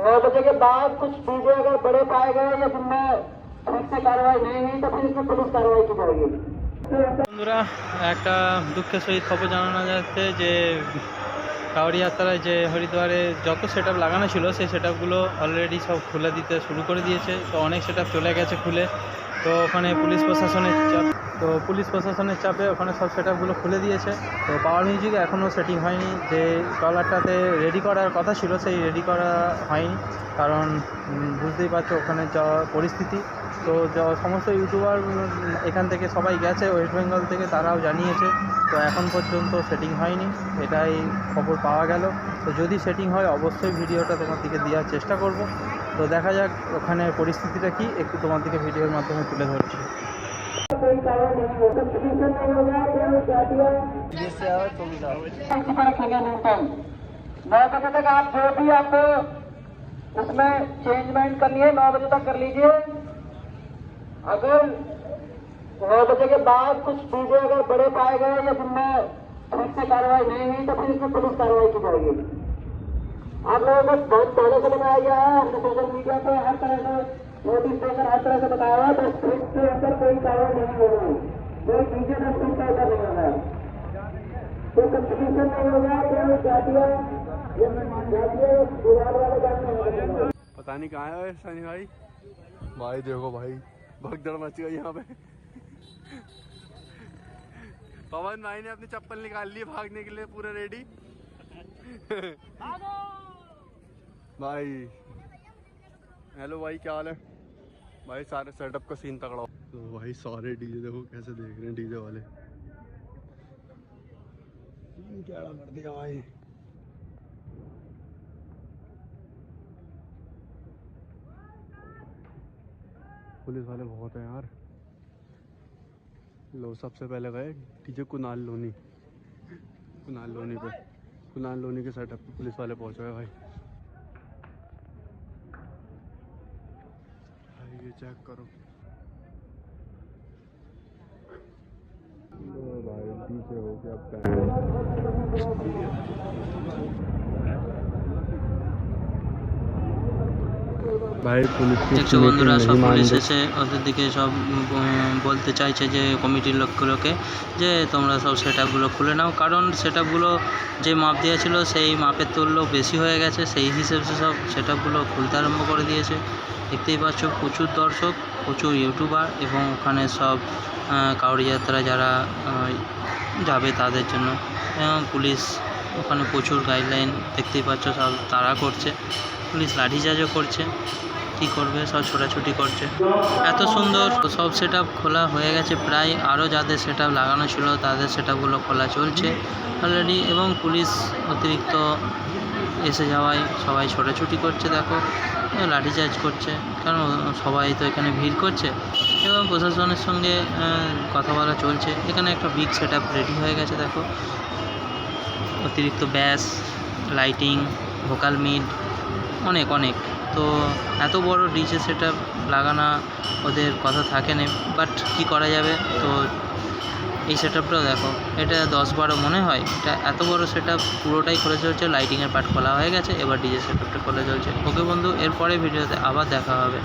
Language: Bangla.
9 बजे के बाद कुछ डीजे अगर बड़े पाए गए या जिनमें ठीक से कार्रवाई नहीं हुई तो फिर इसमें पुलिस कार्रवाई की जाएगी। বন্ধুরা, একটা দুঃখের সহিত খবর জানানো যাচ্ছে যে কাওড়ি যাত্রায় যে হরিদ্বারে যত সেট আপ লাগানো ছিল সেই সেট আপগুলো অলরেডি সব খুলে দিতে শুরু করে দিয়েছে। তো অনেক সেট আপ চলে গেছে খুলে। তো ওখানে পুলিশ প্রশাসনের চাপে ওখানে সব সেট আপগুলো খুলে দিয়েছে। তো পাওয়ার মিউজিক এখনও সেটিং হয়নি। যে ট্রলারটাতে রেডি করার কথা ছিল সেই রেডি করা হয়নি, কারণ বুঝতেই পারছো ওখানে যা পরিস্থিতি। তো সমস্ত ইউটিউবার এখান থেকে সবাই গেছে ওয়েস্ট বেঙ্গল থেকে, তারাও জানিয়েছে। তো এখন পর্যন্ত সেটিং হয়নি, এটাই খবর পাওয়া গেল। তো যদি সেটিং হয় অবশ্যই ভিডিওটা তোমার দিকে দেওয়ার চেষ্টা করব। তো দেখা যাক ওখানে পরিস্থিতিটা কি, একটু তোমার দিকে ভিডিওর মাধ্যমে তুলে ধরছি। आप जो भी आपको उसमें चेंजमेंट करनी है 9 बजे तक कर लीजिए। अगर 9 बजे के बाद कुछ डीजे अगर बड़े पाए गए या जिनमें ठीक से कार्रवाई नहीं हुई तो फिर इसमें पुलिस कार्रवाई की जाएगी। आप लोगों को बहुत पहले से बताया गया है, हमने सोशल मीडिया पे हर तरह से नोटिस देकर हर तरह से बताया है, तो स्ट्रिक्ट के अंदर कोई कार्रवाई नहीं हो रही, कोई डीजे का स्ट्रिक्ट का ऊपर नहीं होगा, कोई कंपटीशन नहीं होगा, कोई जातियां विवाद वाले काम नहीं होगा। पता नहीं कहाँ है सनी भाई। भाई देखो भाई, भगदड़ मच गई यहाँ पे। पवन भाई ने अपनी चप्पल निकाल ली भागने के लिए, पूरे रेडी। भाई हेलो भाई, क्या हाल है भाई? सारे सेटअप का सीन तगड़ा। तो भाई सारे डीजे देखो कैसे देख रहे हैं, डीजे वाले क्या कर दिया भाई। पुलिस वाले बहुत हैं यार। लो सबसे पहले गए डीजे कुणाल लोनी पे, कुणाल लोनी के सेटअप पे पुलिस वाले पहुंच गए भाई। ये चेक करो भाई, डीजे हो गया भाई। দেখছো বন্ধুরা, সব পুলিশ এসে ওদের দিকে সব বলতে চাইছে যে কমিটির লোকগুলোকে যে তোমরা সব সেট আপগুলো খুলে নাও, কারণ সেট আপগুলো যে মাপ দেওয়া ছিল সেই মাপের তুলনায় বেশি হয়ে গেছে। সেই হিসেবে সব সেট আপগুলো খুলতে আরম্ভ করে দিয়েছে। দেখতেই পাচ্ছ প্রচুর দর্শক, প্রচুর ইউটিউবার এবং ওখানে সব কাওড়ি যাত্রা যারা যাবে তাদের জন্য পুলিশ ওখানে প্রচুর গাইডলাইন দেখতেই পাচ্ছ সব তাড়া করছে। পুলিশ লাঠিচার্জও করছে, কী করবে, সব ছোটাছুটি করছে। এত সুন্দর সব সেট আপ খোলা হয়ে গেছে প্রায়। আরও যাদের সেট আপ লাগানো ছিল তাদের সেট আপগুলো খোলা চলছে অলরেডি, এবং পুলিশ অতিরিক্ত এসে যাওয়ায় সবাই ছোটাছুটি করছে। দেখো লাঠিচার্জ করছে, কারণ সবাই তো এখানে ভিড় করছে এবং প্রশাসনের সঙ্গে কথা বলা চলছে। এখানে একটা বিগ সেট আপ রেডি হয়ে গেছে। দেখো অতিরিক্ত ব্যাস, লাইটিং, ভোকাল মিড, অনেক। তো এত বড় ডিজে সেট আপ লাগানো ওদের কথা থাকে না, বাট কী করা যাবে। তো এই সেট আপটাও দেখো, এটা 10-12 মনে হয়। এটা এত বড় সেট আপ পুরোটাই খোলা চলছে, লাইটিংয়ের পার্ট খোলা হয়ে গেছে, এবার ডিজে সেট আপটা খোলা চলছে। ওকে বন্ধু, এরপরে ভিডিওতে আবার দেখা হবে।